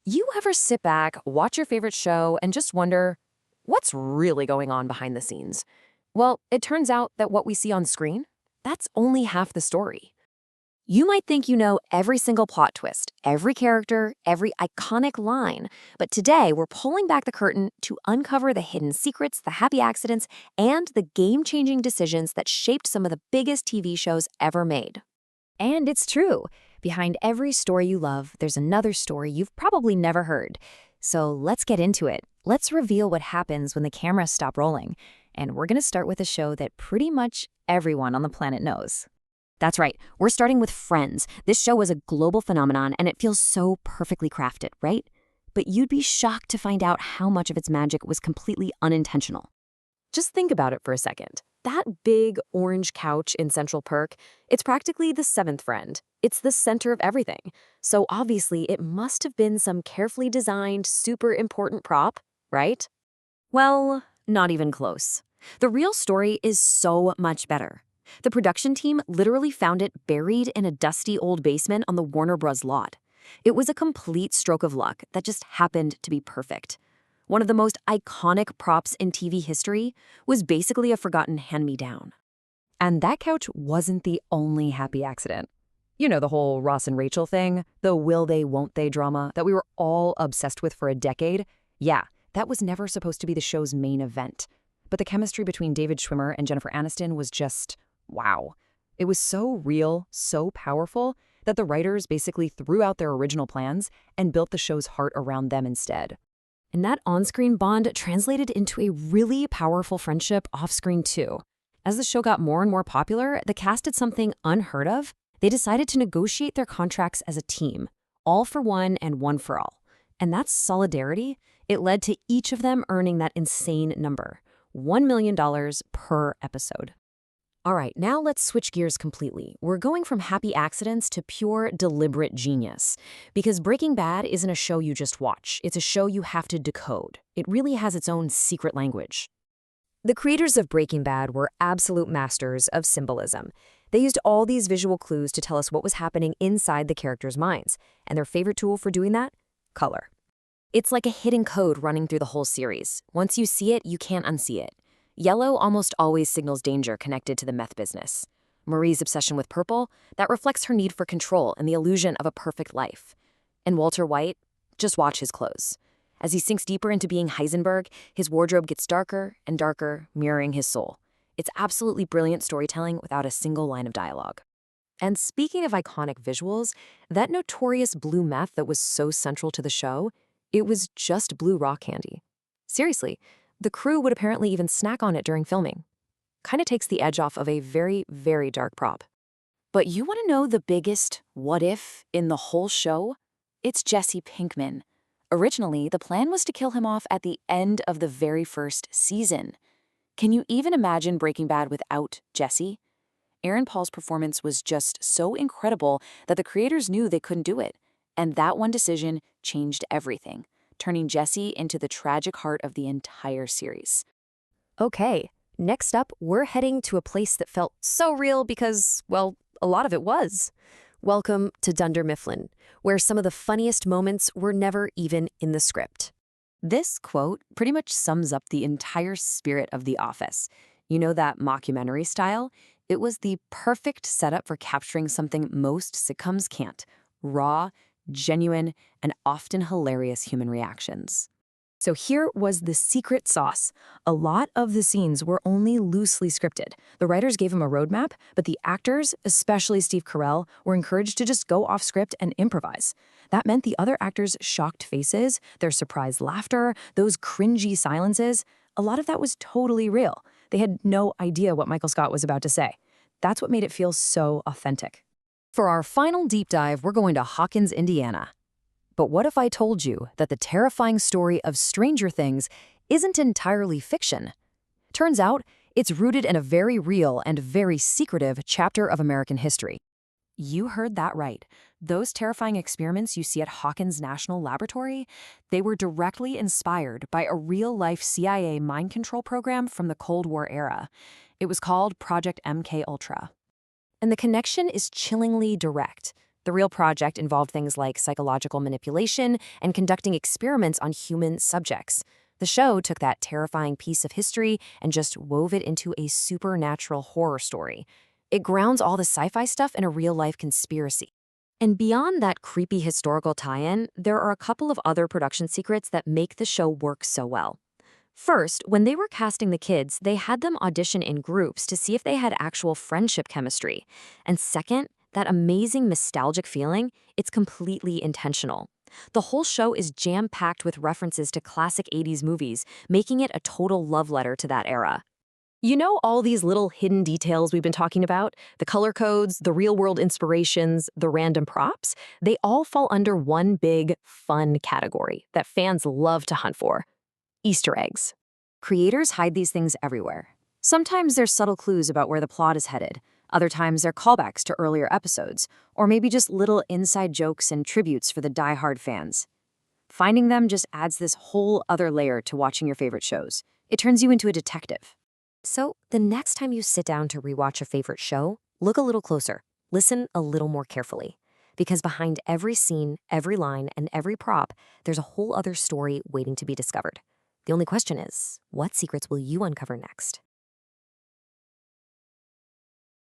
You ever sit back, watch your favorite show, and just wonder, what's really going on behind the scenes? Well, it turns out that what we see on screen, that's only half the story. You might think you know every single plot twist, every character, every iconic line, but today we're pulling back the curtain to uncover the hidden secrets, the happy accidents, and the game-changing decisions that shaped some of the biggest TV shows ever made. And it's true. Behind every story you love, there's another story you've probably never heard. So let's get into it. Let's reveal what happens when the cameras stop rolling. And we're going to start with a show that pretty much everyone on the planet knows. That's right, we're starting with Friends. This show was a global phenomenon, and it feels so perfectly crafted, right? But you'd be shocked to find out how much of its magic was completely unintentional. Just think about it for a second. That big orange couch in Central Perk, it's practically the seventh friend. It's the center of everything. So obviously, it must have been some carefully designed, super important prop, right? Well, not even close. The real story is so much better. The production team literally found it buried in a dusty old basement on the Warner Bros. Lot. It was a complete stroke of luck that just happened to be perfect. One of the most iconic props in TV history was basically a forgotten hand-me-down. And that couch wasn't the only happy accident. You know, the whole Ross and Rachel thing, the will they, won't they drama that we were all obsessed with for a decade. Yeah, that was never supposed to be the show's main event. But the chemistry between David Schwimmer and Jennifer Aniston was just, wow. It was so real, so powerful, that the writers basically threw out their original plans and built the show's heart around them instead. And that on-screen bond translated into a really powerful friendship off-screen too. As the show got more and more popular, the cast did something unheard of. They decided to negotiate their contracts as a team, all for one and one for all. And that's solidarity. It led to each of them earning that insane number, $1 million per episode. All right, now let's switch gears completely. We're going from happy accidents to pure, deliberate genius. Because Breaking Bad isn't a show you just watch. It's a show you have to decode. It really has its own secret language. The creators of Breaking Bad were absolute masters of symbolism. They used all these visual clues to tell us what was happening inside the characters' minds. And their favorite tool for doing that? Color. It's like a hidden code running through the whole series. Once you see it, you can't unsee it. Yellow almost always signals danger connected to the meth business. Marie's obsession with purple, that reflects her need for control and the illusion of a perfect life. And Walter White, just watch his clothes. As he sinks deeper into being Heisenberg, his wardrobe gets darker and darker, mirroring his soul. It's absolutely brilliant storytelling without a single line of dialogue. And speaking of iconic visuals, that notorious blue meth that was so central to the show, it was just blue rock candy. Seriously. The crew would apparently even snack on it during filming. Kinda takes the edge off of a very, very dark prop. But you want to know the biggest what if in the whole show? It's Jesse Pinkman. Originally, the plan was to kill him off at the end of the very first season. Can you even imagine Breaking Bad without Jesse? Aaron Paul's performance was just so incredible that the creators knew they couldn't do it. And that one decision changed everything, turning Jesse into the tragic heart of the entire series. Okay, next up, we're heading to a place that felt so real because, well, a lot of it was. Welcome to Dunder Mifflin, where some of the funniest moments were never even in the script. This quote pretty much sums up the entire spirit of The Office. You know, that mockumentary style? It was the perfect setup for capturing something most sitcoms can't: raw, genuine, and often hilarious human reactions. So here was the secret sauce. A lot of the scenes were only loosely scripted. The writers gave them a roadmap, but the actors, especially Steve Carell, were encouraged to just go off script and improvise. That meant the other actors' shocked faces, their surprised laughter, those cringy silences, a lot of that was totally real. They had no idea what Michael Scott was about to say. That's what made it feel so authentic. For our final deep dive, we're going to Hawkins, Indiana. But what if I told you that the terrifying story of Stranger Things isn't entirely fiction? Turns out, it's rooted in a very real and very secretive chapter of American history. You heard that right. Those terrifying experiments you see at Hawkins National Laboratory, they were directly inspired by a real-life CIA mind control program from the Cold War era. It was called Project MK Ultra. And the connection is chillingly direct. The real project involved things like psychological manipulation and conducting experiments on human subjects. The show took that terrifying piece of history and just wove it into a supernatural horror story. It grounds all the sci-fi stuff in a real-life conspiracy. And beyond that creepy historical tie-in, there are a couple of other production secrets that make the show work so well. First, when they were casting the kids, they had them audition in groups to see if they had actual friendship chemistry. And second, that amazing nostalgic feeling, it's completely intentional. The whole show is jam-packed with references to classic 80s movies, making it a total love letter to that era. You know all these little hidden details we've been talking about? The color codes, the real-world inspirations, the random props? They all fall under one big, fun category that fans love to hunt for: Easter eggs. Creators hide these things everywhere. Sometimes they're subtle clues about where the plot is headed. Other times they're callbacks to earlier episodes, or maybe just little inside jokes and tributes for the die-hard fans. Finding them just adds this whole other layer to watching your favorite shows. It turns you into a detective. So, the next time you sit down to rewatch a favorite show, look a little closer. Listen a little more carefully. Because behind every scene, every line, and every prop, there's a whole other story waiting to be discovered. The only question is, what secrets will you uncover next?